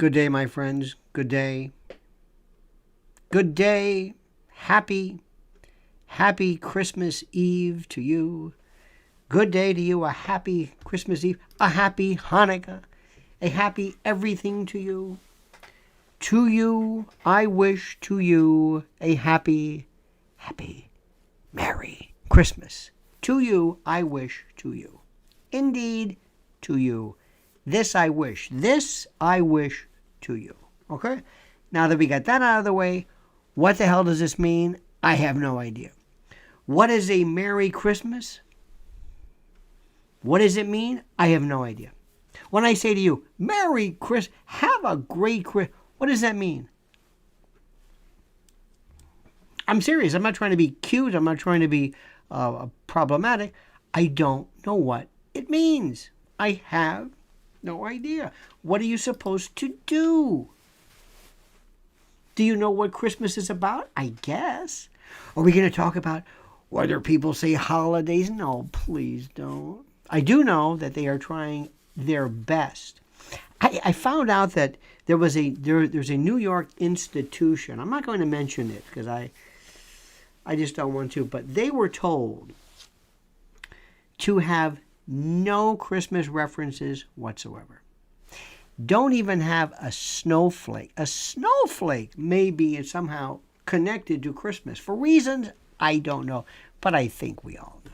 Good day, my friends. Good day. Good day. Happy Christmas Eve to you. Good day to you. A happy Christmas Eve. A happy Hanukkah. A happy everything to you. To you, I wish to you a happy, Merry Christmas. To you, I wish to you. Indeed, to you. This I wish to you. Okay? Now that we got that out of the way, what the hell does this mean? I have no idea. What is a Merry Christmas? What does it mean? I have no idea. When I say to you, Merry Christmas, have a great Christmas, what does that mean? I'm serious. I'm not trying to be cute. I'm not trying to be problematic. I don't know what it means. I have no idea. What are you supposed to do? Do you know what Christmas is about? I guess. Are we going to talk about whether people say holidays? No, please don't. I do know that they are trying their best. I found out that there's a New York institution. I'm not going to mention it because I just don't want to. But they were told to have no Christmas references whatsoever. Don't even have a snowflake. A snowflake may be somehow connected to Christmas for reasons I don't know, but I think we all know.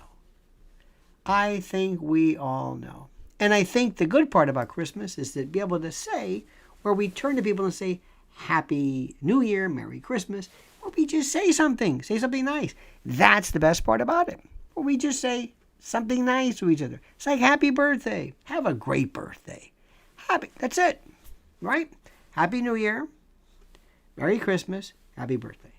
I think we all know. And I think the good part about Christmas is to be able to say, where we turn to people and say, Happy New Year, Merry Christmas, or we just say something nice. That's the best part about it. Or we just say something nice to each other. It's like happy birthday. Have a great birthday. That's it, right? Happy New Year, Merry Christmas, Happy Birthday.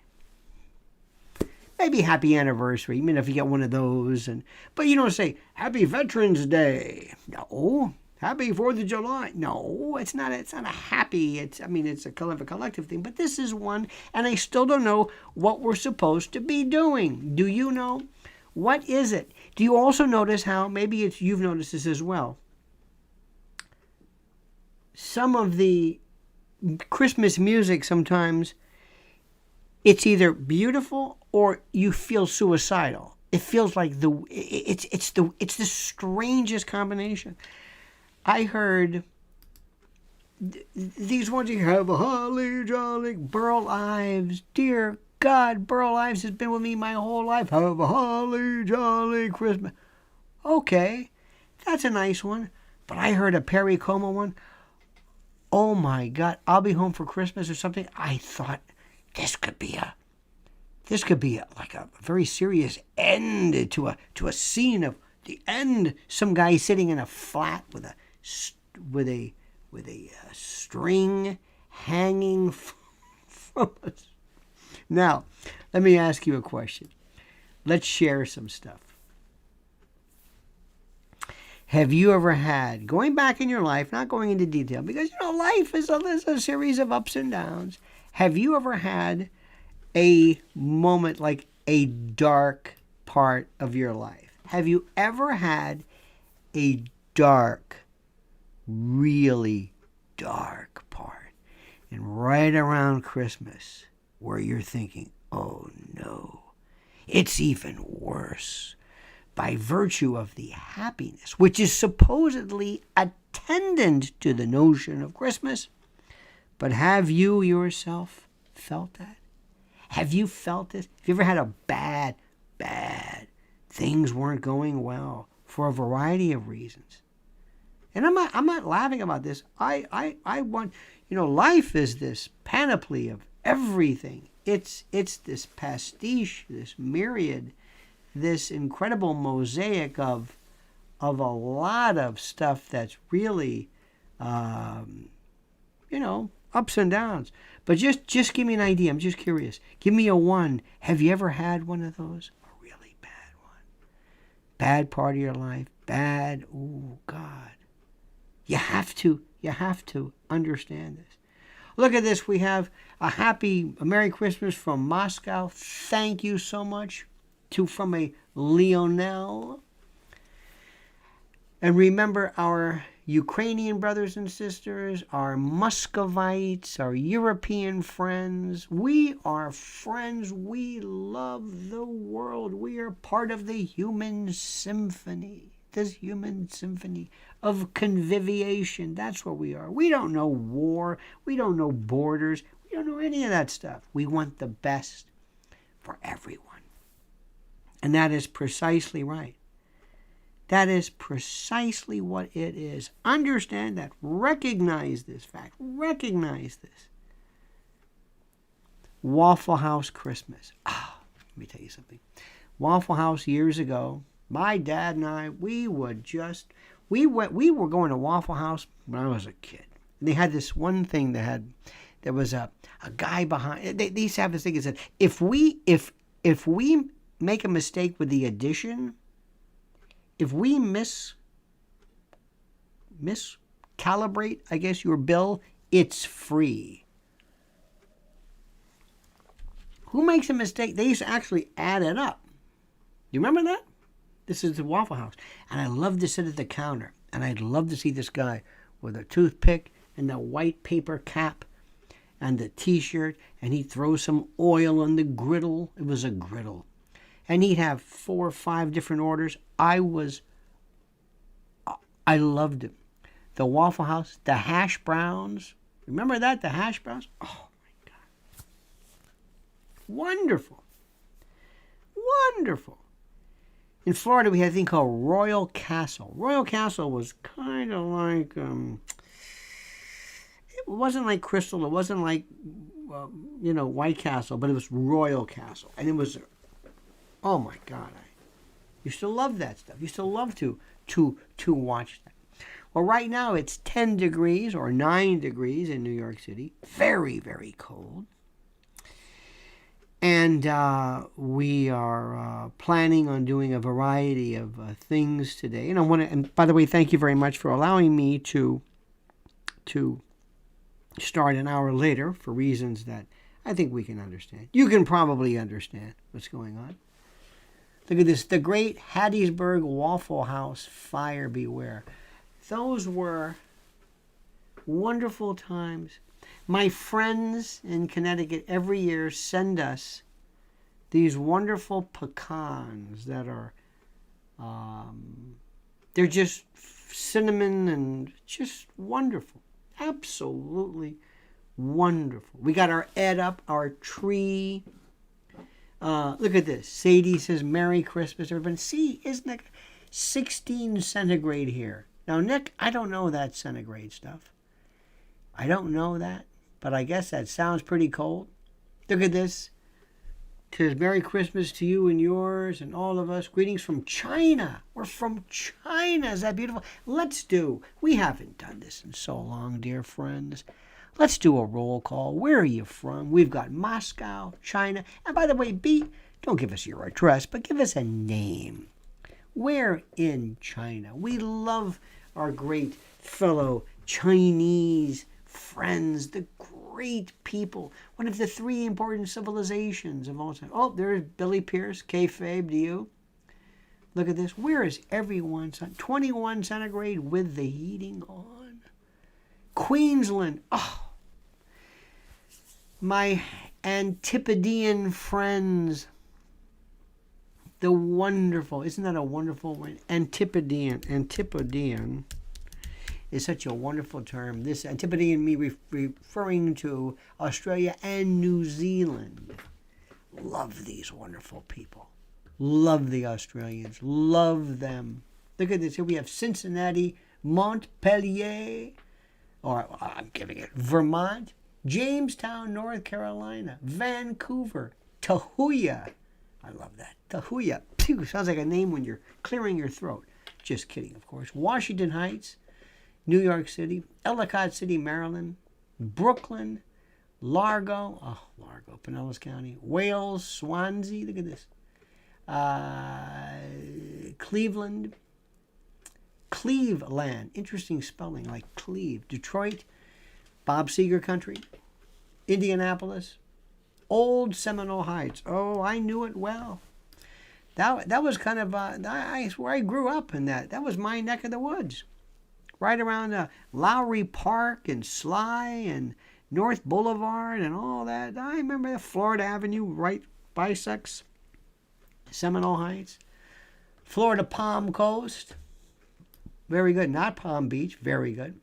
Maybe Happy Anniversary, even if you get one of those. But you don't say Happy Veterans Day. No. Happy 4th of July. No, it's not a happy. It's a collective thing. But this is one, and I still don't know what we're supposed to be doing. Do you know? What is it? Do you also notice how, maybe you've noticed this as well, some of the Christmas music sometimes, it's either beautiful or you feel suicidal. It feels like it's the strangest combination. I heard these ones, you have a holly jolly Burl Ives. Dear God, Burl Ives has been with me my whole life. Have a holly jolly Christmas. Okay, that's a nice one. But I heard a Perry Como one. Oh my God, I'll be home for Christmas or something. I thought this could be like a very serious end to a scene of the end. Some guy sitting in a flat with a string hanging from us. Now, let me ask you a question. Let's share some stuff. Have you ever had, going back in your life, not going into detail, because life is a series of ups and downs. Have you ever had a moment, like a dark part of your life? Have you ever had a dark, really dark part? And right around Christmas, where you're thinking, oh no, it's even worse. By virtue of the happiness, which is supposedly attendant to the notion of Christmas. But have you yourself felt that? Have you felt this? Have you ever had a bad, things weren't going well for a variety of reasons? And I'm not laughing about this. I want, life is this panoply of everything. It's this pastiche, this myriad, this incredible mosaic of a lot of stuff that's really, ups and downs. But just give me an idea. I'm just curious. Give me a one. Have you ever had one of those? A really bad one. Bad part of your life. Bad. Oh, God. You have to understand this. Look at this. We have a Merry Christmas from Moscow. Thank you so much. From a Lionel. And remember our Ukrainian brothers and sisters, our Muscovites, our European friends. We are friends. We love the world. We are part of the human symphony. This human symphony of conviviation. That's what we are. We don't know war. We don't know borders. We don't know any of that stuff. We want the best for everyone. And that is precisely right. That is precisely what it is. Understand that. Recognize this fact. Recognize this. Waffle House Christmas. Let me tell you something. Waffle House years ago, my dad and I, we were going to Waffle House when I was a kid. And they had this one thing there was a guy behind. They used to have this thing that said, if we make a mistake with the addition, if we miscalibrate, I guess, your bill, it's free. Who makes a mistake? They used to actually add it up. You remember that? This is the Waffle House. And I love to sit at the counter. And I'd love to see this guy with a toothpick and the white paper cap and the T-shirt. And he'd throw some oil on the griddle. It was a griddle. And he'd have 4 or 5 different orders. I loved it. The Waffle House, the hash browns. Remember that? The hash browns? Oh, my God. Wonderful. Wonderful. In Florida, we had a thing called Royal Castle. Royal Castle was kind of like, it wasn't like Crystal. It wasn't like, White Castle, but it was Royal Castle. And it was, oh, my God. I used to love that stuff. Used to love to watch that. Well, right now it's 10 degrees or 9 degrees in New York City. Very, very cold. And we are planning on doing a variety of things today. And by the way, thank you very much for allowing me to start an hour later for reasons that I think we can understand. You can probably understand what's going on. Look at this, the great Hattiesburg Waffle House fire beware. Those were wonderful times. My friends in Connecticut every year send us these wonderful pecans that are, they're just cinnamon and just wonderful. Absolutely wonderful. We got our our tree. Look at this. Sadie says, Merry Christmas, everybody. See, isn't it 16 centigrade here? Now, Nick, I don't know that centigrade stuff. I don't know that, but I guess that sounds pretty cold. Look at this. It says, Merry Christmas to you and yours and all of us. Greetings from China. We're from China. Is that beautiful? We haven't done this in so long, dear friends. Let's do a roll call. Where are you from? We've got Moscow, China. And by the way, don't give us your address, but give us a name. Where in China? We love our great fellow Chinese friends, the great people. One of the 3 important civilizations of all time. Oh, there's Billy Pierce, kayfabe to you. Look at this. Where is everyone? 21 centigrade with the heating on. Queensland. Oh, my Antipodean friends. The wonderful, isn't that a wonderful word? Antipodean is such a wonderful term. This Antipodean, me referring to Australia and New Zealand. Love these wonderful people. Love the Australians. Love them. Look at this. Here we have Cincinnati, Montpelier, or I'm giving it, Vermont, Jamestown, North Carolina, Vancouver, Tahuya. I love that. Tahuya. Phew, sounds like a name when you're clearing your throat. Just kidding, of course. Washington Heights, New York City, Ellicott City, Maryland, Brooklyn, Largo, Pinellas County, Wales, Swansea, look at this. Cleveland, interesting spelling, like Cleve. Detroit, Bob Seger Country, Indianapolis, Old Seminole Heights. Oh, I knew it well. That was kind of, where I grew up in that. That was my neck of the woods. right around Lowry Park and Sly and North Boulevard and all that. I remember the Florida Avenue right bisects Seminole Heights. Florida Palm Coast. Very good. Not Palm Beach. Very good.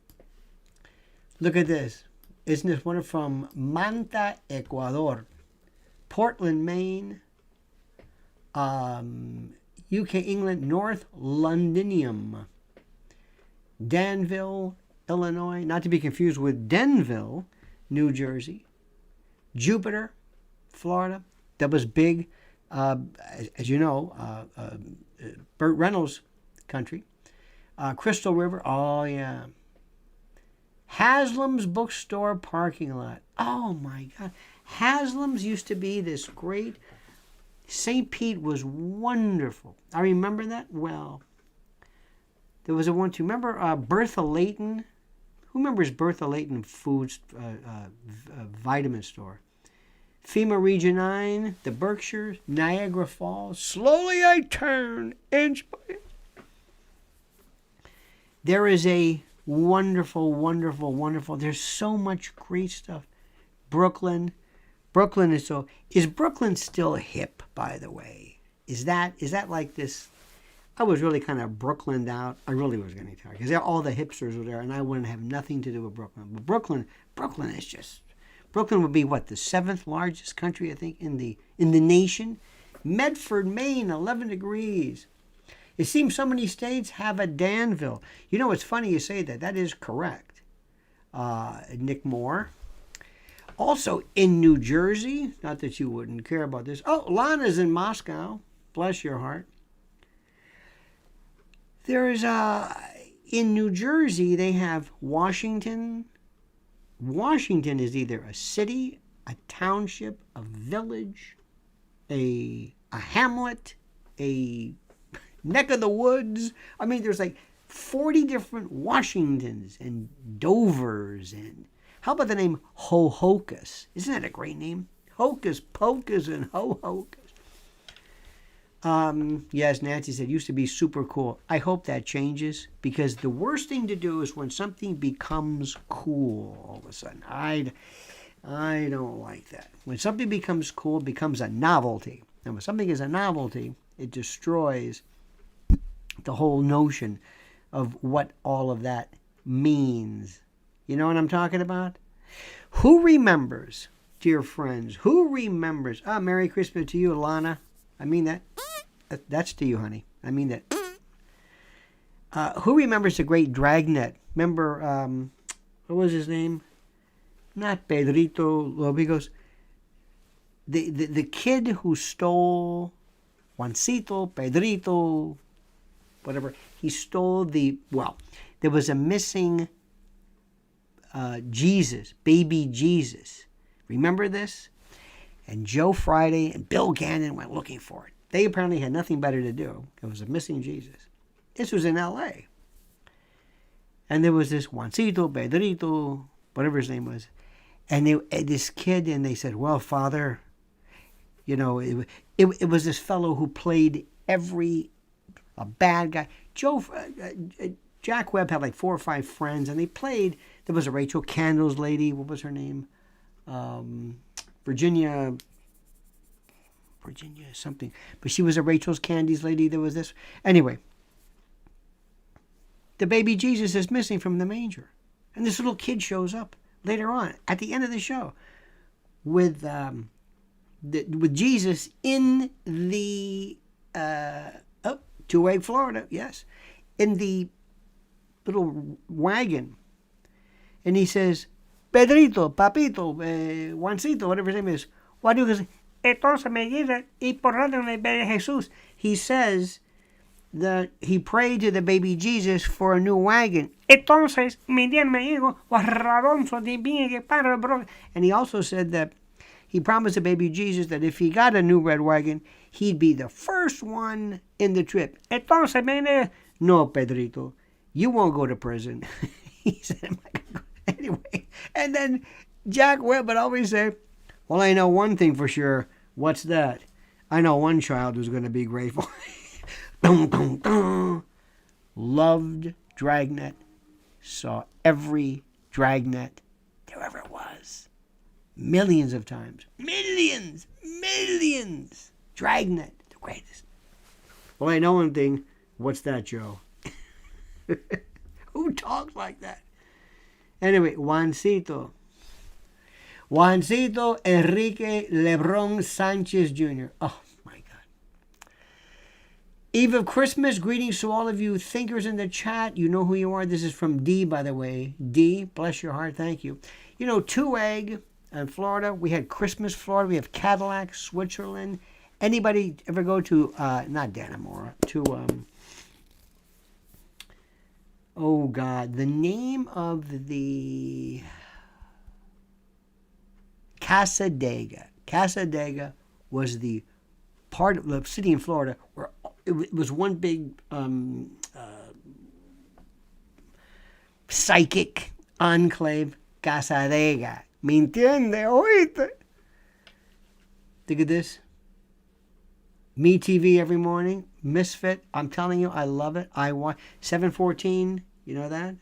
Look at this. Isn't this one from Manta, Ecuador? Portland, Maine. UK, England. North Londinium. Danville, Illinois. Not to be confused with Denville, New Jersey. Jupiter, Florida. That was big, as you know, Burt Reynolds' country. Crystal River. Oh, yeah. Haslam's bookstore parking lot. Oh, my God. Haslam's used to be this great. St. Pete was wonderful. I remember that well. There was a one, too. Remember Bertha Layton? Who remembers Bertha Layton Foods vitamin store? FEMA Region 9, the Berkshires, Niagara Falls. Slowly I turn, inch by inch. There is a wonderful, wonderful, wonderful. There's so much great stuff. Brooklyn. Brooklyn is so. Is Brooklyn still hip, by the way? Is that like this? I was really kind of Brooklyned out. I really was getting tired because all the hipsters were there, and I wouldn't have nothing to do with Brooklyn. But Brooklyn is just. Brooklyn would be what, the 7th largest country, I think, in the nation. Medford, Maine, 11 degrees. It seems so many states have a Danville. You know, it's funny you say that. That is correct. Nick Moore. Also in New Jersey, not that you wouldn't care about this. Oh, Lana's in Moscow. Bless your heart. There's in New Jersey, they have Washington. Washington is either a city, a township, a village, a hamlet, a neck of the woods. I mean, there's like 40 different Washingtons and Dovers. And how about the name Ho-Hocus? Isn't that a great name? Hocus Pocus and Ho-Hocus. Yes, Nancy said, used to be super cool. I hope that changes, because the worst thing to do is when something becomes cool all of a sudden. I don't like that. When something becomes cool, it becomes a novelty. And when something is a novelty, it destroys the whole notion of what all of that means. You know what I'm talking about? Who remembers, dear friends, who remembers? Merry Christmas to you, Alana. I mean that. That's to you, honey. I mean that. Who remembers the great Dragnet? Remember, what was his name? Not Pedrito Lobigos. The kid who stole Juancito, Pedrito, whatever. He stole there was a missing Jesus, baby Jesus. Remember this? And Joe Friday and Bill Gannon went looking for it. They apparently had nothing better to do. It was a missing Jesus. This was in L.A. And there was this Juancito, Pedrito, whatever his name was. And this kid, and they said, well, Father, you know, it was this fellow who played a bad guy. Jack Webb had like 4 or 5 friends, and they played. There was a Rachel Candles lady. What was her name? Virginia something. But she was a Rachel's Candies lady. There was this. Anyway, the baby Jesus is missing from the manger. And this little kid shows up later on at the end of the show with Jesus in the 2A, Florida, yes, in the little wagon. And he says, Pedrito, Papito, Juancito, whatever his name is, what do you say? Entonces me dice, y por rato me ve Jesús. He says that he prayed to the baby Jesus for a new wagon. Entonces, mi Dios me dijo, and he also said that he promised the baby Jesus that if he got a new red wagon, he'd be the first one in the trip. Entonces, no, Pedrito, you won't go to prison. He said, anyway. And then Jack Webb would always say, well, I know one thing for sure. What's that? I know one child who's going to be grateful. Dun, dun, dun. Loved Dragnet. saw every dragnet there ever was. Millions of times. Millions! Dragnet, the greatest. Well, I know one thing. What's that, Joe? Who talks like that? Anyway, Juancito Enrique Lebron Sanchez Jr. Oh, my God. Eve of Christmas. Greetings to all of you thinkers in the chat. You know who you are. This is from D, by the way. D, bless your heart. Thank you. You know, 2 Egg in Florida. We had Christmas, Florida. We have Cadillac, Switzerland. Anybody ever go to, not Dannemora, to, oh, God, the name of the Casadega. Casadega was the part of the city in Florida where it was one big psychic enclave. Casadega. ¿Me entiende? Oíste. Think of this. Me TV every morning. Misfit. I'm telling you, I love it. I want 714. You know that?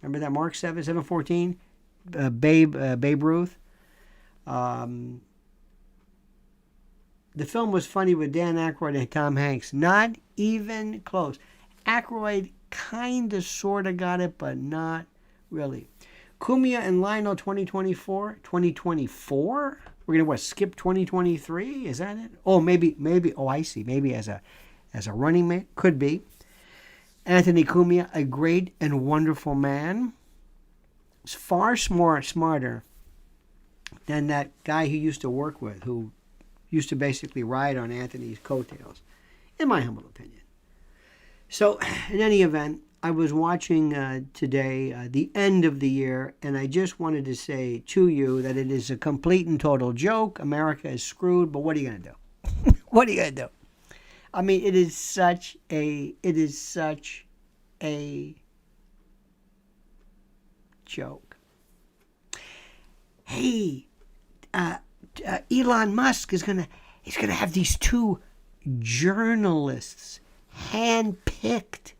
Remember that Mark 714? Babe Ruth. The film was funny with Dan Aykroyd and Tom Hanks. Not even close. Aykroyd kind of sort of got it, but not really. Kumia and Lionel 2024. 2024? We're going to skip 2023? Is that it? Oh, maybe. Oh, I see. Maybe as a running mate. Could be. Anthony Cumia, a great and wonderful man. Is far smarter than that guy he used to work with, who used to basically ride on Anthony's coattails, in my humble opinion. So, in any event, I was watching today the end of the year, and I just wanted to say to you that it is a complete and total joke. America is screwed, but what are you going to do? What are you going to do? I mean, it is such a joke. Hey, Elon Musk he's gonna have these 2 journalists handpicked,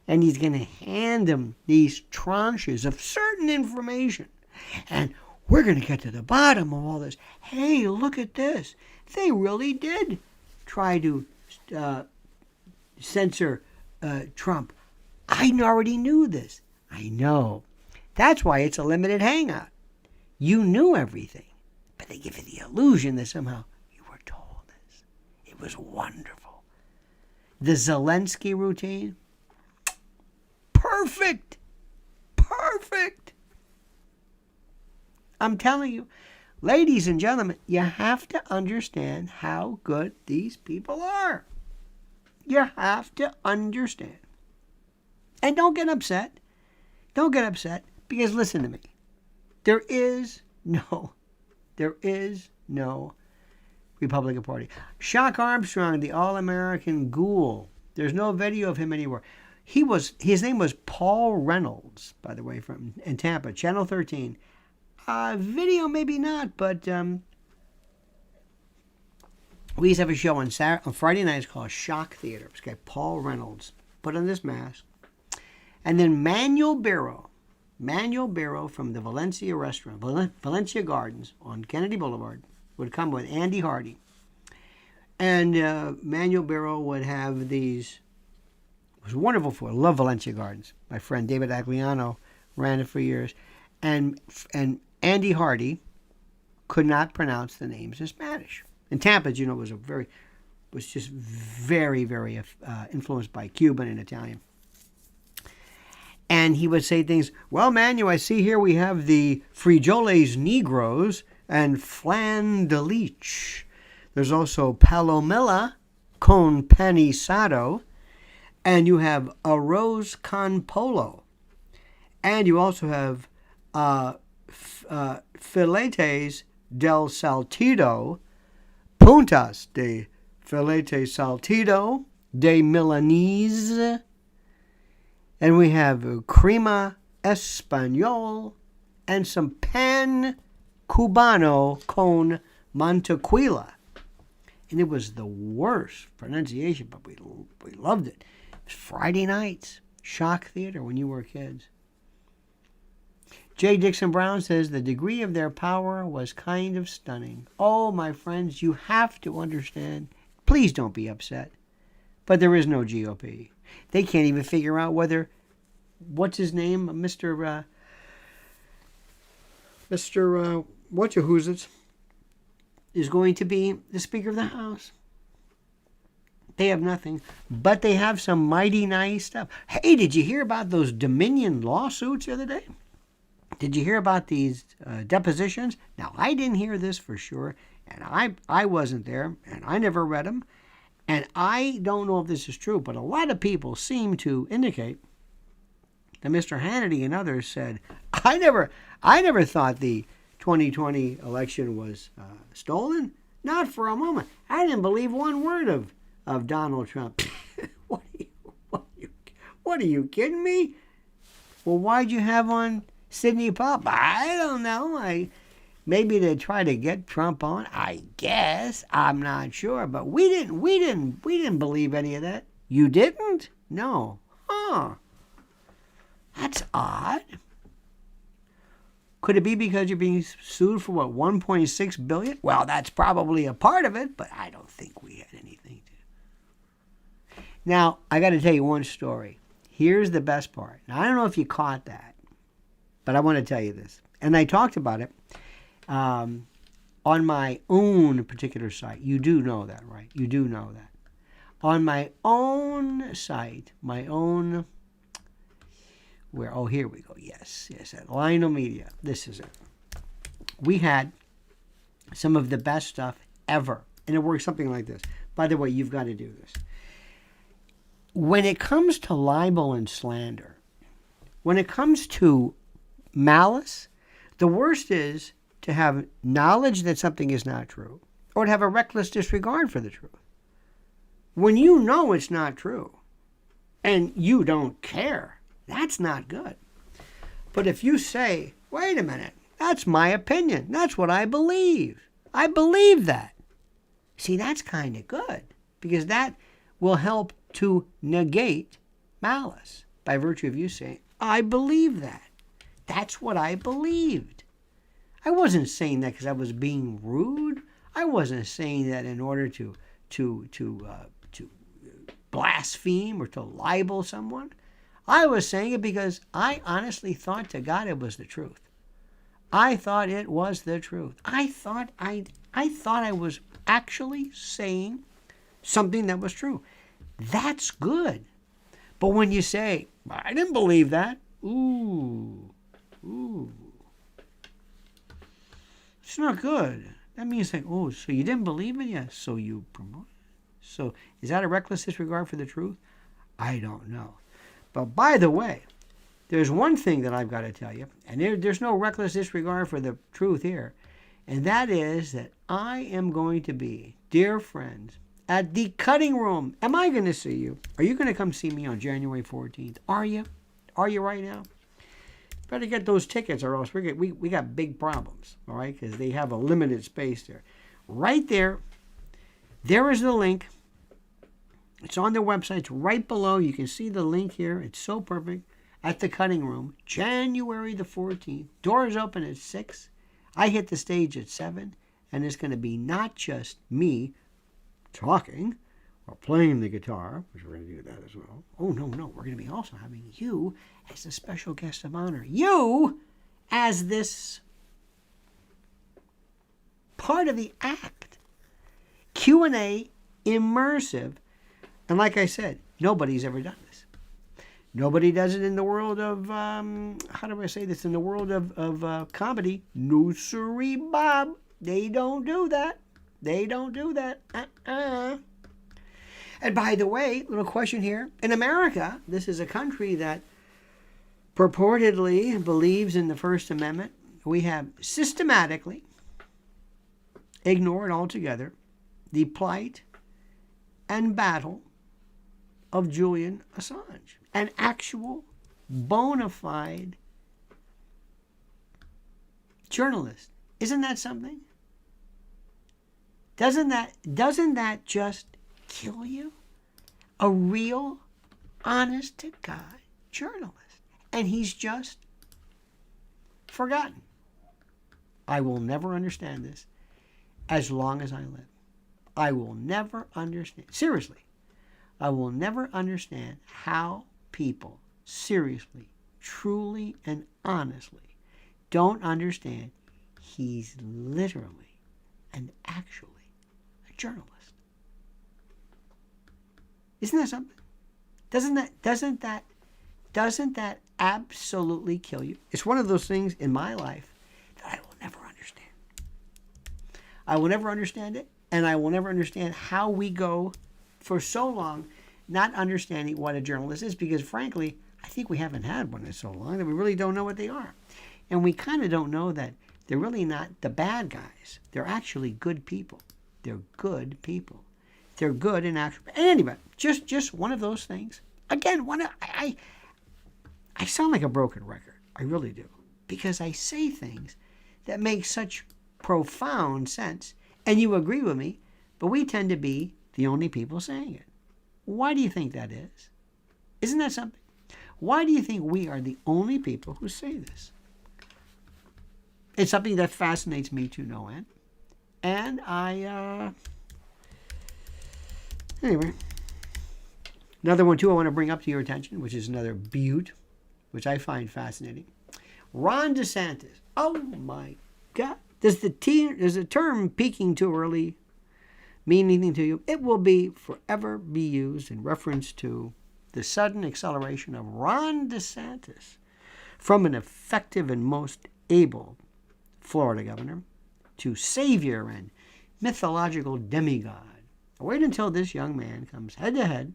and he's gonna hand them these tranches of certain information, and we're gonna get to the bottom of all this. Hey, look at this. They really did try to censor Trump. I already knew this. I know. That's why it's a limited hangout. You knew everything, but they give you the illusion that somehow you were told this. It was wonderful. The Zelensky routine, perfect. I'm telling you, ladies and gentlemen, you have to understand how good these people are. You have to understand. And don't get upset. Don't get upset, because listen to me. There is no Republican Party. Shock Armstrong, the All-American Ghoul. There's no video of him anywhere. His name was Paul Reynolds, by the way, in Tampa, Channel 13. Video, maybe not, but we used to have a show on Friday nights called Shock Theater. This guy, Paul Reynolds, put on this mask. And then Manuel Barrow from the Valencia restaurant, Valencia Gardens on Kennedy Boulevard, would come with Andy Hardy. And Manuel Barrow would have these. It was wonderful food. I love Valencia Gardens. My friend David Agliano ran it for years. And Andy Hardy could not pronounce the names in Spanish. And Tampa, as you know, was just very, very influenced by Cuban and Italian. And he would say things, well, Manu, I see here we have the frijoles negros and flan de leche. There's also palomilla con panisado, and you have arroz con polo. And you also have filetes del saltido, puntas de filete saltido, de Milanese, and we have crema español and some pan cubano con mantequilla. And it was the worst pronunciation, but we loved it. It was Friday nights, Shock Theater when you were kids. J. Dixon Brown says the degree of their power was kind of stunning. Oh, my friends, you have to understand. Please don't be upset. But there is no GOP. They can't even figure out whether, what's his name, Mr. Whatcha-whoozits, is going to be the Speaker of the House. They have nothing, but they have some mighty nice stuff. Hey, did you hear about those Dominion lawsuits the other day? Did you hear about these depositions? Now, I didn't hear this for sure, and I wasn't there, and I never read them, and I don't know if this is true, but a lot of people seem to indicate that Mr. Hannity and others said, I never thought the 2020 election was stolen. Not for a moment. I didn't believe one word of Donald Trump. What are you kidding me? Well, why'd you have on Sidney Pop? I don't know. Maybe to try to get Trump on. I guess. I'm not sure. But we didn't believe any of that. You didn't? No. Huh. That's odd. Could it be because you're being sued for what, $1.6 billion? Well, that's probably a part of it, but I don't think we had anything to. Now, I got to tell you one story. Here's the best part. Now, I don't know if you caught that, but I want to tell you this. And I talked about it on my own particular site. You do know that, right? You do know that. On my own site, my own... Where? Oh, here we go. Yes, at Lionel Media. This is it. We had some of the best stuff ever. And it works something like this. By the way, you've got to do this. When it comes to libel and slander, when it comes to malice, the worst is to have knowledge that something is not true or to have a reckless disregard for the truth. When you know it's not true and you don't care, that's not good. But if you say, wait a minute, that's my opinion. That's what I believe. I believe that. See, that's kind of good because that will help to negate malice by virtue of you saying, I believe that. That's what I believed. I wasn't saying that because I was being rude. I wasn't saying that in order to blaspheme or to libel someone. I was saying it because I honestly thought to God it was the truth. I thought it was the truth. I thought I was actually saying something that was true. That's good. But when you say, I didn't believe that, ooh. It's not good. That means like, oh, so you didn't believe it? Yes. So you promote it. So is that a reckless disregard for the truth? I don't know. But by the way, there's one thing that I've got to tell you, and there's no reckless disregard for the truth here, and that is that I am going to be, dear friends, at the Cutting Room. Am I going to see you? Are you going to come see me on January 14th? Are you? Are you right now? Better get those tickets or else we got big problems, all right, because they have a limited space there. Right there, there is the link. It's on their website. It's right below. You can see the link here. It's so perfect. At the Cutting Room, January the 14th. Doors open at 6. I hit the stage at 7. And it's going to be not just me talking or playing the guitar, which we're going to do that as well. Oh, no. We're going to be also having you as a special guest of honor. You as this part of the act. Q&A, immersive. And like I said, nobody's ever done this. Nobody does it in the world of, how do I say this? In the world of comedy. No siree, Bob. They don't do that. They don't do that. And by the way, little question here. In America, this is a country that purportedly believes in the First Amendment. We have systematically ignored altogether the plight and battle of Julian Assange, an actual bona fide journalist. Isn't that something? Doesn't that just kill you? A real, honest to God journalist. And he's just forgotten. I will never understand this as long as I live. I will never understand. Seriously, I will never understand how people seriously, truly, and honestly don't understand he's literally and actually a journalist. Isn't that something? Doesn't that absolutely kill you? It's one of those things in my life that I will never understand. I will never understand it, and I will never understand how we go for so long not understanding what a journalist is, because frankly, I think we haven't had one in so long that we really don't know what they are. And we kind of don't know that they're really not the bad guys. They're actually good people. They're good people. They're good in actual. Anyway, just one of those things. Again, I sound like a broken record. I really do, because I say things that make such profound sense, and you agree with me, but we tend to be the only people saying it. Why do you think that is? Isn't that something? Why do you think we are the only people who say this? It's something that fascinates me to no end. And anyway, another one too I want to bring up to your attention, which is another beaut, which I find fascinating. Ron DeSantis. Oh my God. Does the term peaking too early mean anything to you? It will forever be used in reference to the sudden acceleration of Ron DeSantis from an effective and most able Florida governor to savior and mythological demigod. Wait until this young man comes head to head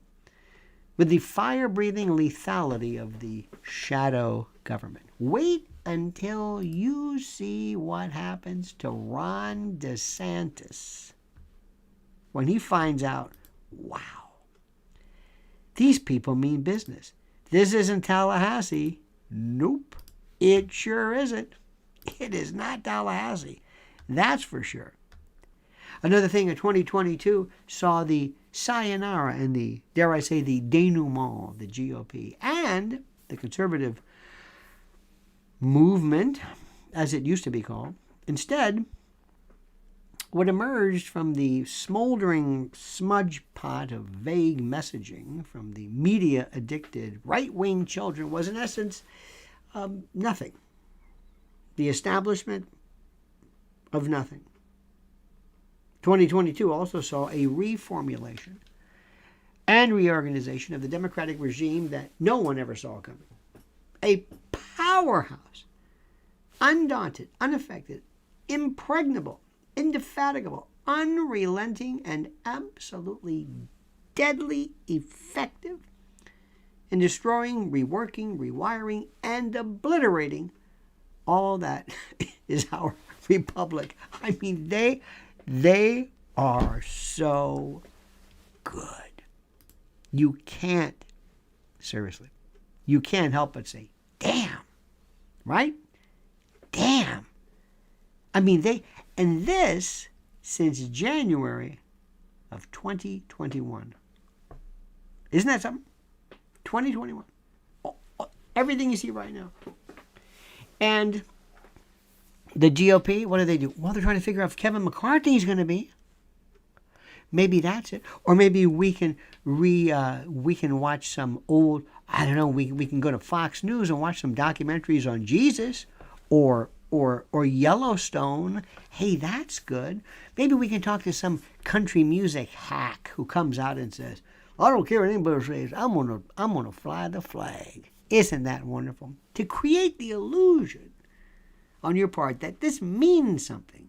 with the fire-breathing lethality of the shadow government. Wait until you see what happens to Ron DeSantis when he finds out, wow, these people mean business. This isn't Tallahassee. Nope, it sure isn't. It is not Tallahassee. That's for sure. Another thing in 2022 saw the sayonara and the, dare I say, the denouement of the GOP and the conservative movement, as it used to be called. Instead, what emerged from the smoldering smudge pot of vague messaging from the media-addicted right-wing children was, in essence, nothing. The establishment of nothing. 2022 also saw a reformulation and reorganization of the Democratic regime that no one ever saw coming. A powerhouse, undaunted, unaffected, impregnable, indefatigable, unrelenting, and absolutely deadly effective in destroying, reworking, rewiring, and obliterating all that is our republic. I mean, they are so good. You can't, seriously, you can't help but say, damn, right? Damn. I mean, and this since January of 2021. Isn't that something? 2021. Everything you see right now. And the GOP, what do? Well, they're trying to figure out if Kevin McCarthy is going to be. Maybe that's it. Or maybe we can watch some old, I don't know, we can go to Fox News and watch some documentaries on Jesus or Yellowstone. Hey, that's good. Maybe we can talk to some country music hack who comes out and says, I don't care what anybody says, I'm gonna fly the flag. Isn't that wonderful? To create the illusion on your part that this means something.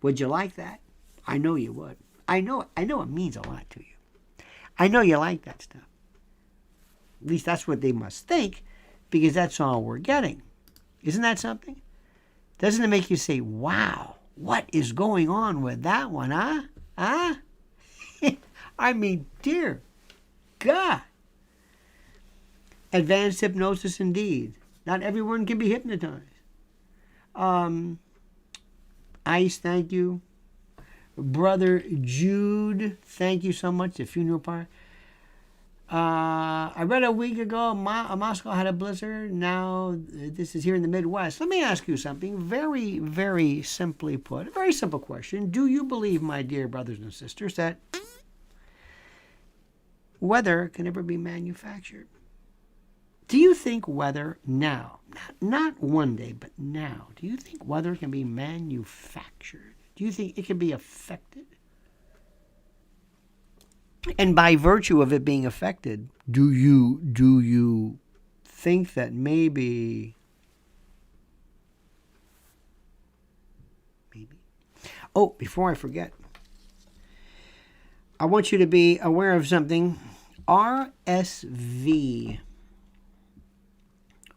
Would you like that? I know you would. I know it means a lot to you. I know you like that stuff. At least that's what they must think, because that's all we're getting. Isn't that something? Doesn't it make you say, wow, what is going on with that one, huh? Huh? I mean, dear God. Advanced hypnosis indeed. Not everyone can be hypnotized. Ice, thank you. Brother Jude, thank you so much. The funeral parlor. I read a week ago Moscow had a blizzard. Now this is here in the Midwest. Let me ask you something very, very simply put. A very simple question. Do you believe, my dear brothers and sisters, that weather can ever be manufactured? Do you think weather now, not one day, but now, do you think weather can be manufactured? Do you think it can be affected? And by virtue of it being affected, do you think that maybe? Oh, before I forget, I want you to be aware of something. RSV.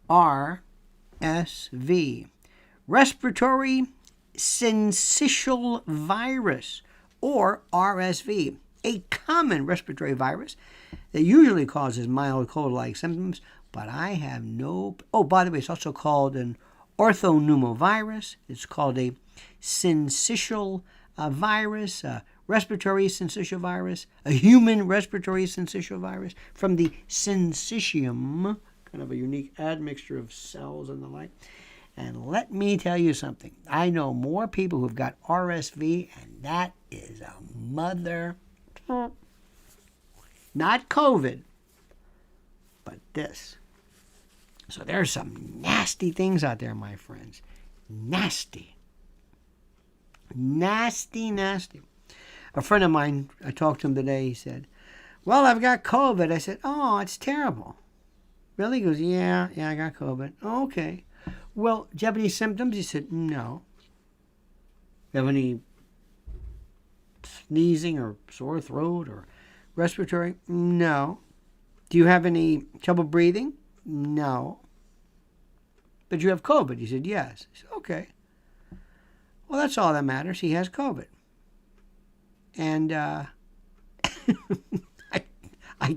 RSV. Respiratory syncytial virus, or RSV. A common respiratory virus that usually causes mild cold-like symptoms, but I have no... Oh, by the way, it's also called an orthopneumovirus. It's called a syncytial virus, a respiratory syncytial virus, a human respiratory syncytial virus from the syncytium, kind of a unique admixture of cells and the like. And let me tell you something. I know more people who've got RSV, and that is a mother... Not COVID, but this. So there's some nasty things out there, my friends. Nasty. Nasty, nasty. A friend of mine, I talked to him today, he said, well, I've got COVID. I said, oh, it's terrible. Really? He goes, yeah, I got COVID. Oh, okay. Well, do you have any symptoms? He said, no. Do you have any sneezing or sore throat or respiratory? No. Do you have any trouble breathing? No. But you have COVID? He said, yes. I said, okay. Well, that's all that matters. He has COVID. And I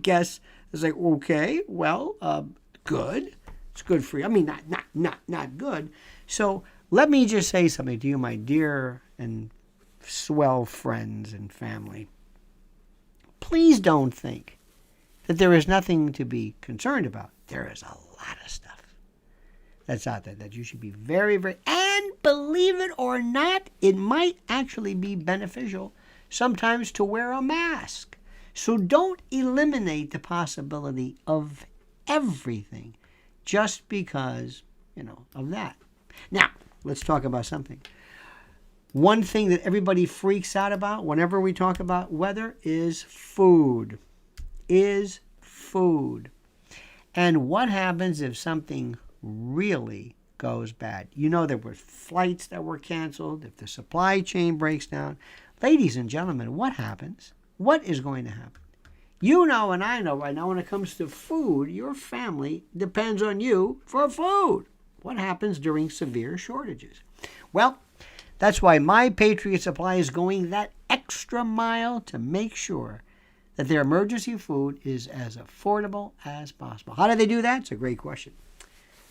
guess it's like, okay, well, good. It's good for you. I mean, not good. So let me just say something to you, my dear and swell friends and family. Please don't think that there is nothing to be concerned about. There is a lot of stuff that's out there that you should be very, very, and believe it or not, it might actually be beneficial sometimes to wear a mask. So don't eliminate the possibility of everything just because, of that. Now, let's talk about something. One thing that everybody freaks out about whenever we talk about weather is food. And what happens if something really goes bad? There were flights that were canceled, if the supply chain breaks down. Ladies and gentlemen, what happens? What is going to happen? You know and I know right now when it comes to food, your family depends on you for food. What happens during severe shortages? Well, that's why My Patriot Supply is going that extra mile to make sure that their emergency food is as affordable as possible. How do they do that? It's a great question.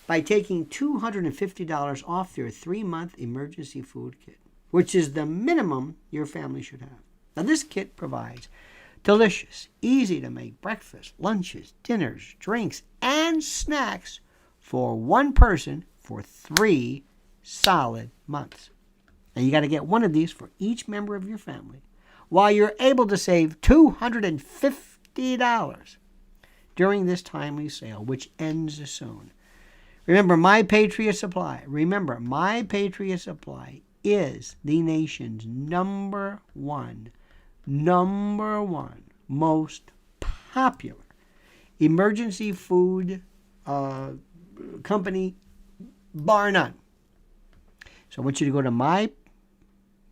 By taking $250 off their 3-month emergency food kit, which is the minimum your family should have. Now, this kit provides delicious, easy-to-make breakfast, lunches, dinners, drinks, and snacks for one person for 3 solid months. And you got to get one of these for each member of your family, while you're able to save $250 during this timely sale, which ends soon. Remember, My Patriot Supply. Remember, My Patriot Supply is the nation's number one most popular emergency food company, bar none. So I want you to go to My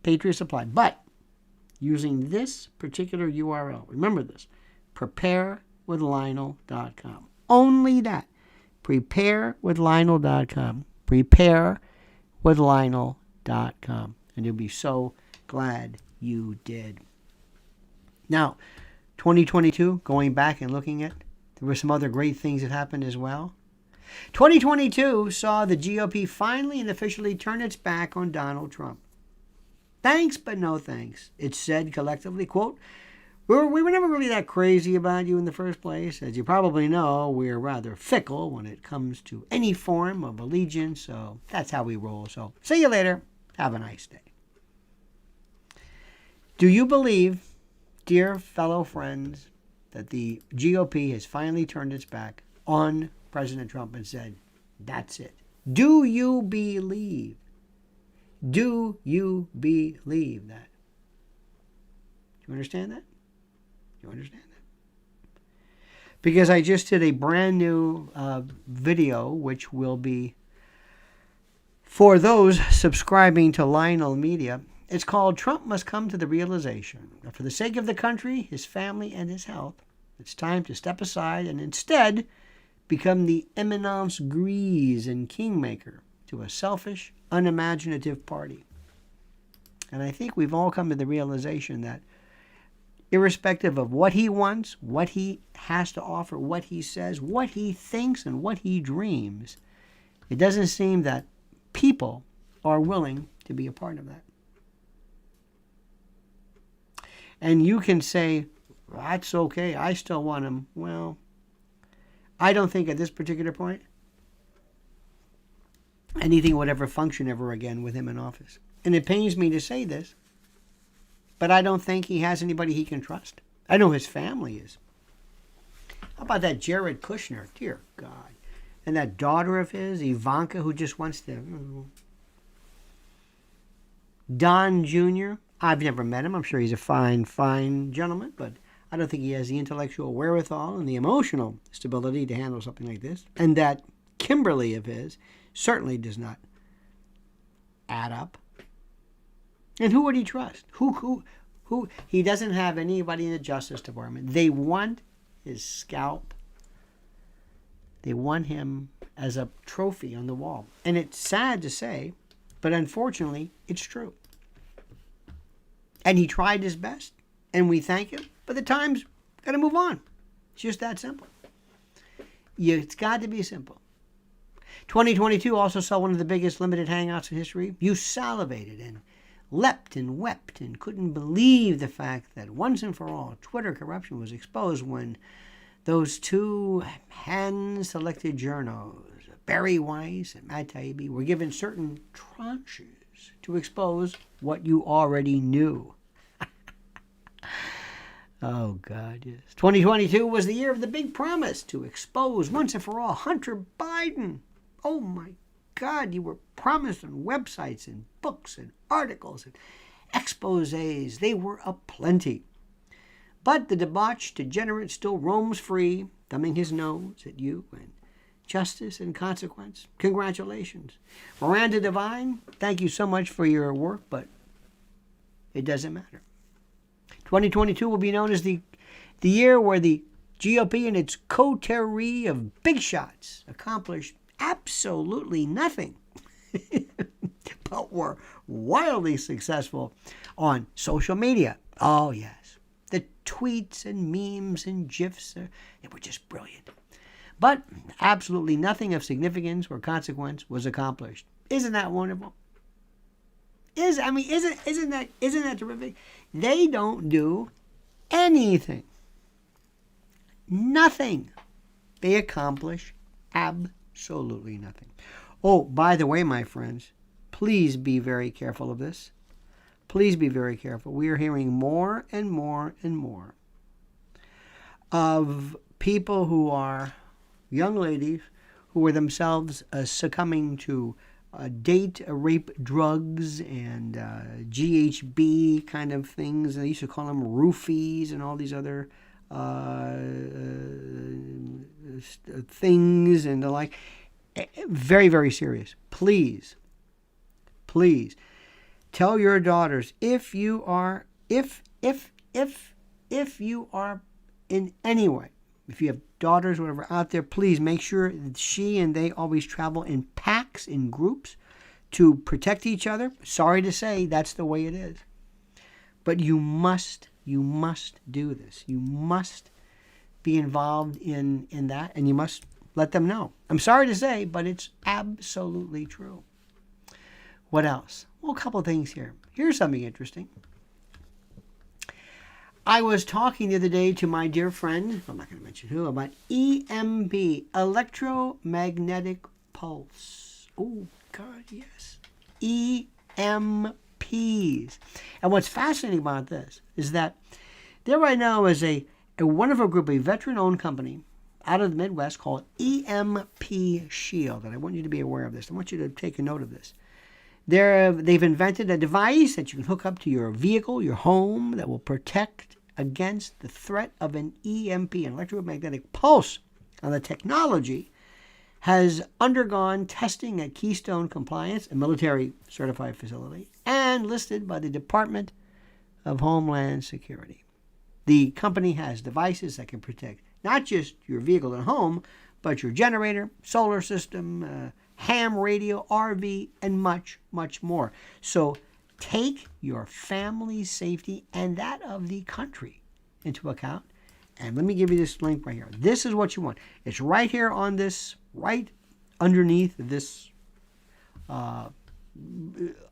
Patriot Supply, but using this particular URL. Remember this, preparewithlionel.com. Only that, preparewithlionel.com. Preparewithlionel.com. And you'll be so glad you did. Now, 2022, going back and looking at, there were some other great things that happened as well. 2022 saw the GOP finally and officially turn its back on Donald Trump. Thanks, but no thanks. It said collectively, quote, We were never really that crazy about you in the first place. As you probably know, we're rather fickle when it comes to any form of allegiance, so that's how we roll. So see you later. Have a nice day. Do you believe, dear fellow friends, that the GOP has finally turned its back on President Trump and said, that's it? Do you believe? Do you believe that? Do you understand that? You understand that? Because I just did a brand new video, which will be for those subscribing to Lionel Media. It's called Trump Must Come to the Realization that for the sake of the country, his family, and his health, it's time to step aside and instead become the eminence grise and kingmaker to a selfish, unimaginative party. And I think we've all come to the realization that irrespective of what he wants, what he has to offer, what he says, what he thinks, and what he dreams, it doesn't seem that people are willing to be a part of that. And you can say, that's okay, I still want him. Well, I don't think at this particular point anything would ever function ever again with him in office. And it pains me to say this, but I don't think he has anybody he can trust. I know his family is. How about that Jared Kushner? Dear God. And that daughter of his, Ivanka, who just wants to... Don Jr., I've never met him. I'm sure he's a fine, fine gentleman, but I don't think he has the intellectual wherewithal and the emotional stability to handle something like this. And that Kimberly of his certainly does not add up. And who would he trust? Who? He doesn't have anybody in the Justice Department. They want his scalp. They want him as a trophy on the wall. And it's sad to say, but unfortunately, it's true. And he tried his best, and we thank him. But the time's got to move on. It's just that simple. It's got to be simple. 2022 also saw one of the biggest limited hangouts in history. You salivated and leapt and wept and couldn't believe the fact that once and for all, Twitter corruption was exposed when those two hand-selected journos, Barry Weiss and Matt Taibbi, were given certain tranches to expose what you already knew. Oh, God, yes. 2022 was the year of the big promise to expose once and for all Hunter Biden. Oh, my God, you were promised on websites and books and articles and exposés. They were aplenty. But the debauched degenerate still roams free, thumbing his nose at you and justice and consequence. Congratulations. Miranda Devine, thank you so much for your work, but it doesn't matter. 2022 will be known as the year where the GOP and its coterie of big shots accomplished absolutely nothing, but were wildly successful on social media. Oh, yes. The tweets and memes and GIFs, they were just brilliant. But absolutely nothing of significance or consequence was accomplished. Isn't that wonderful? Isn't that terrific? They don't do anything. Nothing. They accomplish absolutely nothing. Oh, by the way, my friends, please be very careful of this. Please be very careful. We are hearing more and more and more of people who are young ladies who are themselves succumbing to date rape drugs and GHB kind of things. They used to call them roofies and all these other things and the like. Very, very serious. Please tell your daughters if you are in any way, if you have daughters, whatever, out there, please make sure that she and they always travel in packs, in groups, to protect each other. Sorry to say, that's the way it is. But you must do this. You must be involved in that, and you must let them know. I'm sorry to say, but it's absolutely true. What else? Well, a couple of things here. Here's something interesting. I was talking the other day to my dear friend, I'm not going to mention who, about EMP, electromagnetic pulse. Oh, God, yes. EMPs. And what's fascinating about this is that there right now is a wonderful group, a veteran-owned company out of the Midwest called EMP Shield. And I want you to be aware of this. I want you to take a note of this. They've invented a device that you can hook up to your vehicle, your home, that will protect against the threat of an EMP, an electromagnetic pulse. Now, the technology has undergone testing at Keystone Compliance, a military certified facility, and listed by the Department of Homeland Security. The company has devices that can protect not just your vehicle and home, but your generator, solar system, ham radio, RV, and much, much more. So take your family's safety and that of the country into account. And let me give you this link right here. This is what you want. It's right here on this, right underneath this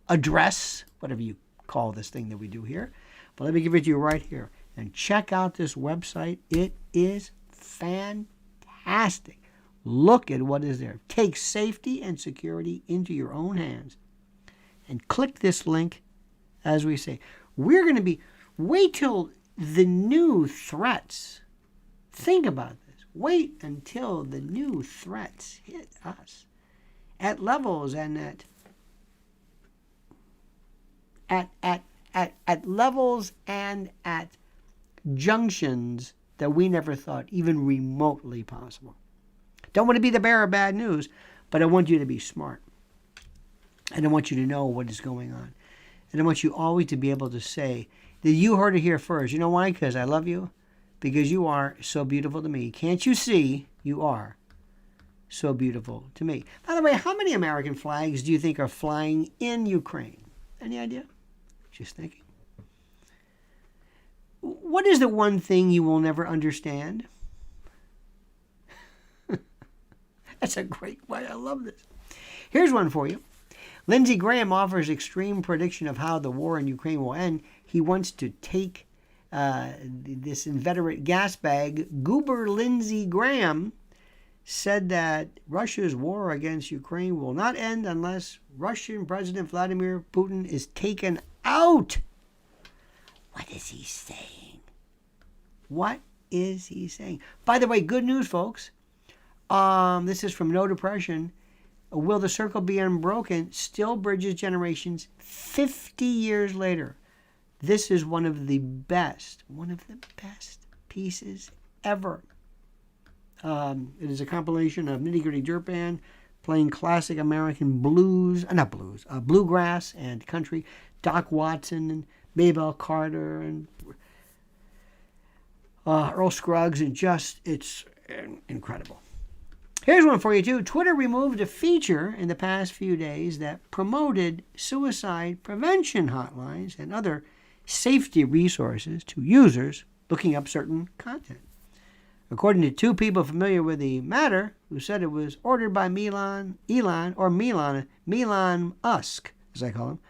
address, whatever you call this thing that we do here. But let me give it to you right here. And check out this website. It is fantastic. Look at what is there. Take safety and security into your own hands. And click this link, as we say. We're going to be, wait till the new threats. Think about this. Wait until the new threats hit us at levels and at levels and at junctions that we never thought even remotely possible. Don't want to be the bearer of bad news, but I want you to be smart. And I want you to know what is going on. And I want you always to be able to say that you heard it here first. You know why? Because I love you. Because you are so beautiful to me. Can't you see? You are so beautiful to me. By the way, how many American flags do you think are flying in Ukraine? Any idea? Just thinking. What is the one thing you will never understand? That's a great way. I love this. Here's one for you. Lindsey Graham offers extreme prediction of how the war in Ukraine will end. He wants to take this inveterate gas bag. Goober Lindsey Graham said that Russia's war against Ukraine will not end unless Russian President Vladimir Putin is taken out. What is he saying? What is he saying? By the way, good news, folks. This is from No Depression. Will the Circle Be Unbroken still bridges generations 50 years later? This is one of the best pieces ever. It is a compilation of Nitty Gritty Dirt Band playing classic American bluegrass and country. Doc Watson and Maybelle Carter and Earl Scruggs, and it's incredible. Here's one for you, too. Twitter removed a feature in the past few days that promoted suicide prevention hotlines and other safety resources to users looking up certain content. According to two people familiar with the matter, who said it was ordered by Elon Musk, as I call him.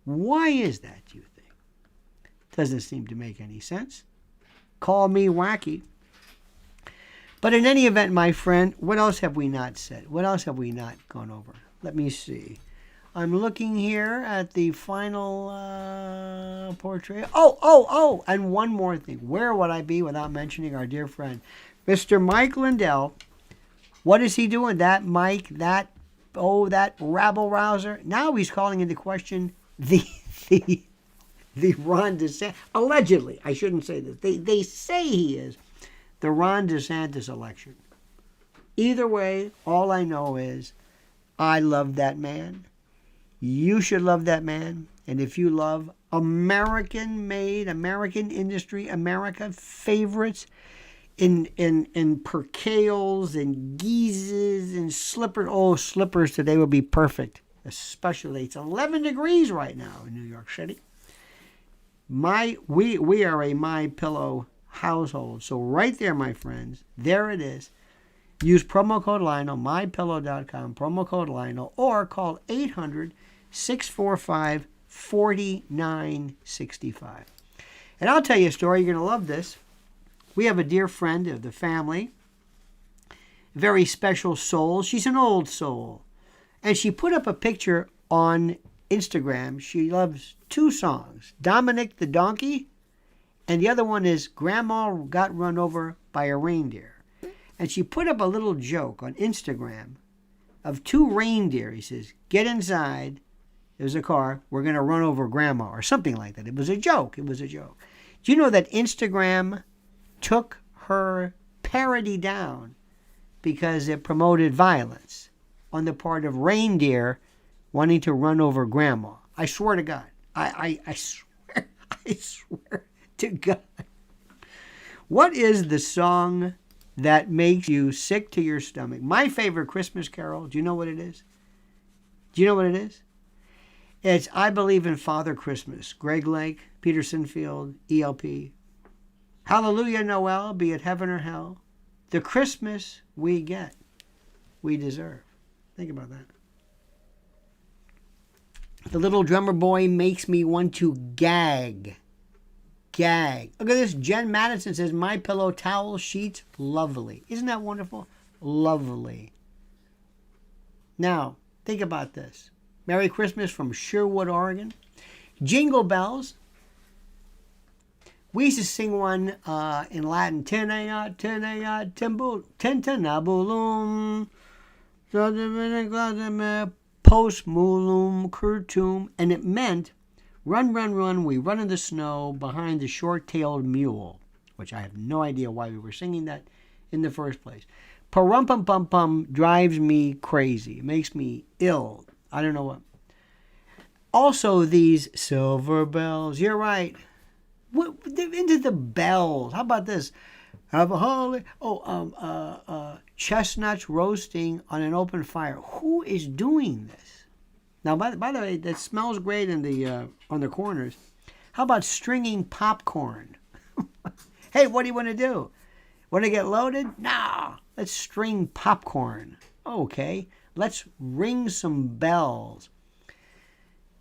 Why is that, do you think? Doesn't seem to make any sense. Call me wacky. But in any event, my friend, what else have we not said? What else have we not gone over? Let me see. I'm looking here at the final portrait. Oh, and one more thing. Where would I be without mentioning our dear friend, Mr. Mike Lindell? What is he doing? That Mike, that rabble-rouser. Now he's calling into question the Ron DeSantis. Allegedly, I shouldn't say this. They say he is. The Ron DeSantis election. Either way, all I know is I love that man. You should love that man. And if you love American-made, American industry, America favorites in percales and geezes and slippers. Oh, slippers today would be perfect. Especially, it's 11 degrees right now in New York City. We are a MyPillow household. So right there, my friends, there it is. Use promo code Lionel, mypillow.com, promo code Lionel, or call 800-645-4965. And I'll tell you a story. You're going to love this. We have a dear friend of the family, very special soul. She's an old soul. And she put up a picture on Instagram. She loves two songs, Dominic the Donkey, and the other one is Grandma Got Run Over by a Reindeer. And she put up a little joke on Instagram of two reindeer. He says, get inside. There's a car. We're going to run over Grandma, or something like that. It was a joke. It was a joke. Do you know that Instagram took her parody down because it promoted violence on the part of reindeer wanting to run over Grandma? I swear to God. I swear to God. What is the song that makes you sick to your stomach? My favorite Christmas carol, do you know what it is? Do you know what it is? It's I Believe in Father Christmas. Greg Lake, Peterson Field, ELP. Hallelujah, Noel, be it heaven or hell. The Christmas we get, we deserve. Think about that. The little drummer boy makes me want to gag. Gag. Look at this. Jen Madison says, My Pillow towel sheets, lovely. Isn't that wonderful? Lovely. Now, think about this. Merry Christmas from Sherwood, Oregon. Jingle bells. We used to sing one in Latin. Tenea, tenea, tentenabulum, post mulum curtum. And it meant, run, run, run, we run in the snow behind the short-tailed mule, which I have no idea why we were singing that in the first place. Parum-pum-pum-pum drives me crazy. It makes me ill. I don't know what. Also, these silver bells. You're right. They're into the bells. How about this? Have a holly. Chestnuts roasting on an open fire. Who is doing this? Now, by the way, that smells great in the on the corners. How about stringing popcorn? Hey, what do you want to do? Want to get loaded? No. Let's string popcorn. Okay. Let's ring some bells.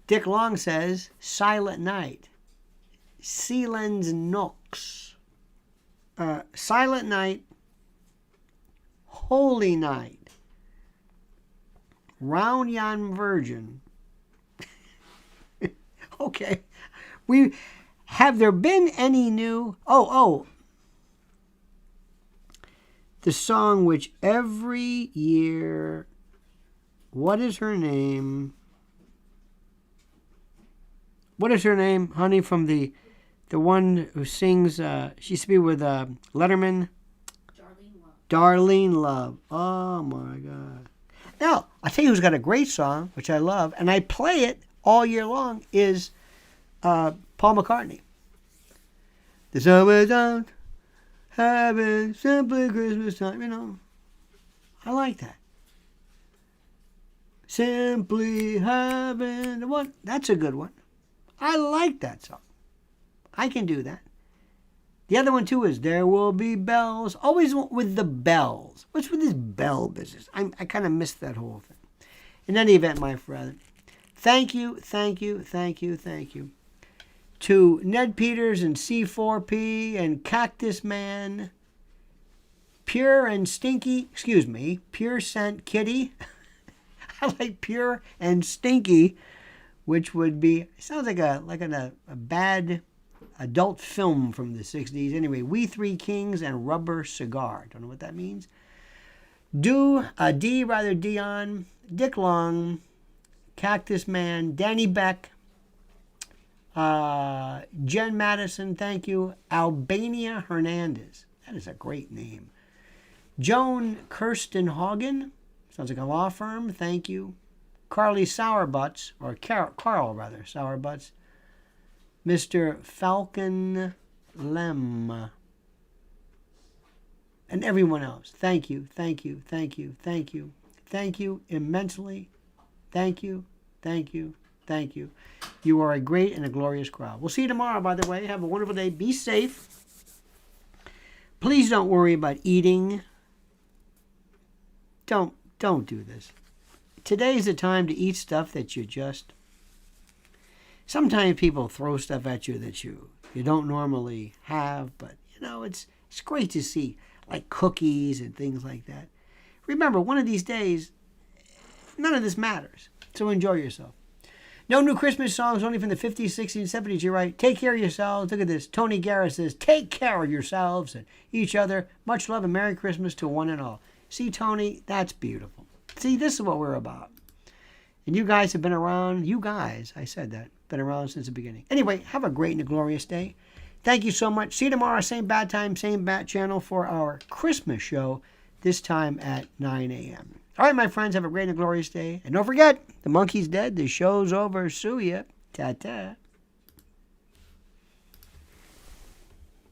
Dick Long says, Silent Night. Silens Nox. Silent Night. Holy Night. Round Yon Virgin. Okay. Have there been any new... The song which every year... What is her name? What is her name, honey, from the one who sings, she used to be with Letterman? Darlene Love. Oh, my God. Now, I'll tell you who's got a great song, which I love, and I play it all year long, is Paul McCartney. The summer don't having simply Christmas time, you know. I like that. Simply having the one. That's a good one. I like that song. I can do that. The other one, too, is There Will Be Bells. Always with the bells. What's with this bell business? I kind of missed that whole thing. In any event, my friend, thank you to Ned Peters and C4P and Cactus Man, Pure Scent Kitty. I like Pure and Stinky, which would be, sounds like a bad adult film from the 60s. Anyway, We Three Kings and Rubber Cigar. Don't know what that means. Dion, Dick Long, Cactus Man, Danny Beck, Jen Madison, thank you. Albania Hernandez. That is a great name. Joan Kirsten Hagen. Sounds like a law firm. Thank you. Carly Sourbuts, or Carl rather, Sourbuts. Mr. Falcon Lem. And everyone else. Thank you. Thank you immensely. Thank you. You are a great and a glorious crowd. We'll see you tomorrow, by the way. Have a wonderful day. Be safe. Please don't worry about eating. Don't do this. Today's the time to eat stuff that you just... Sometimes people throw stuff at you that you you don't normally have, but it's great to see, like cookies and things like that. Remember, one of these days, none of this matters. So enjoy yourself. No new Christmas songs, only from the 50s, 60s, and 70s. You're right. Take care of yourselves. Look at this. Tony Garrett says, take care of yourselves and each other. Much love and Merry Christmas to one and all. See, Tony, that's beautiful. See, this is what we're about. And you guys have been around. You guys, I said that, been around since the beginning. Anyway, have a great and a glorious day. Thank you so much. See you tomorrow, same bad time, same bat channel for our Christmas show, this time at 9 a.m. All right, my friends, have a great and glorious day. And don't forget, the monkey's dead. The show's over. Sue ya. Ta-ta.